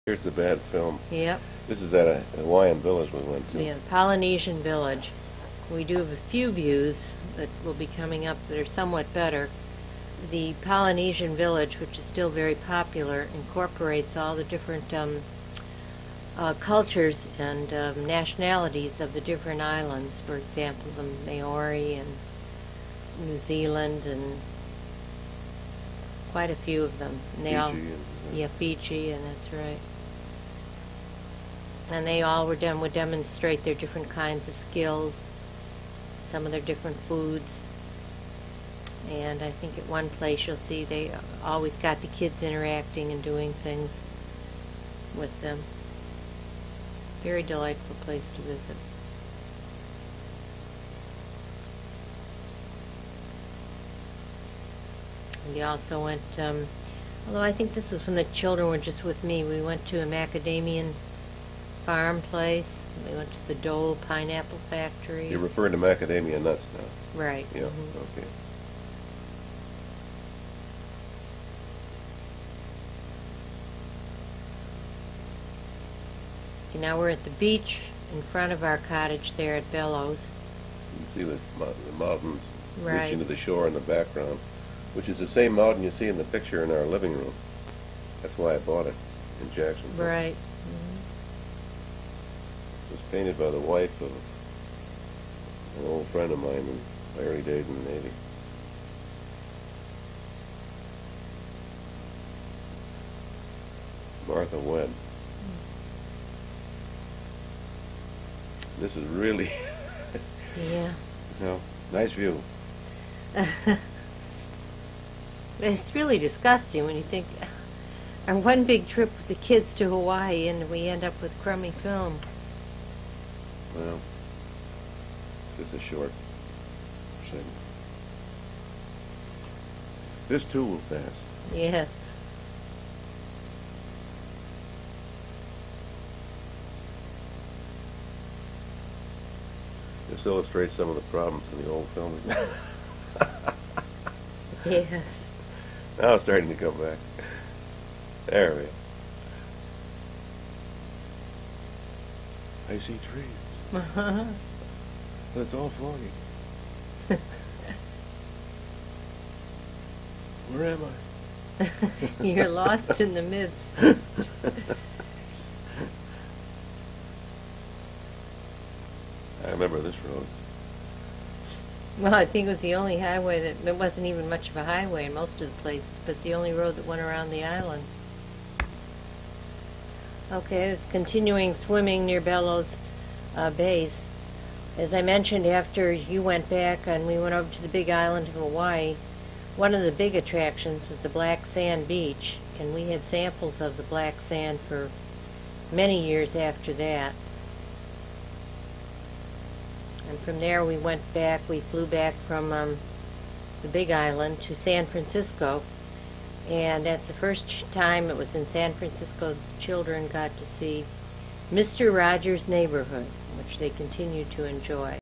Here's the bad film. Yep. This is at a Hawaiian village we went to. Yeah, Polynesian village. We do have a few views that will be coming up that are somewhat better. The Polynesian village, which is still very popular, incorporates all the different cultures and nationalities of the different islands. For example, the Maori and New Zealand and quite a few of them. And they all, yeah, Fiji, and that's right. And they all would demonstrate their different kinds of skills, some of their different foods. And I think at one place you'll see they always got the kids interacting and doing things with them. Very delightful place to visit. We also went, although I think this was when the children were just with me, we went to a macadamian farm place. We went to the Dole Pineapple Factory. You're referring to macadamia nuts now? Right. Yeah, okay. Now we're at the beach in front of our cottage there at Bellows. You can see the mountains Right. reaching to the shore in the background, which is the same mountain you see in the picture in our living room. That's why I bought it in Jacksonville. Right. It was painted by the wife of an old friend of mine in my early days in the Navy. Martha Webb. This is really, Yeah. nice view. It's really disgusting when you think our one big trip with the kids to Hawaii and we end up with crummy film. Well, just a short segment. This too will pass. Yes. This illustrates some of the problems in the old film. Yes. Now it's starting to come back. There we go. I see trees. But it's all foggy. Where am I? You're lost in the midst. I remember this road. Well, I think it was the only highway that, it wasn't even much of a highway in most of the places, but it's the only road that went around the island. Okay, it's continuing swimming near Bellows Bays. As I mentioned, after you went back and we went over to the big island of Hawaii, one of the big attractions was the black sand beach, and we had samples of the black sand for many years after that. And from there we flew back from the Big Island to San Francisco. And that's the first time it was in San Francisco the children got to see Mr. Rogers' Neighborhood, which they continue to enjoy.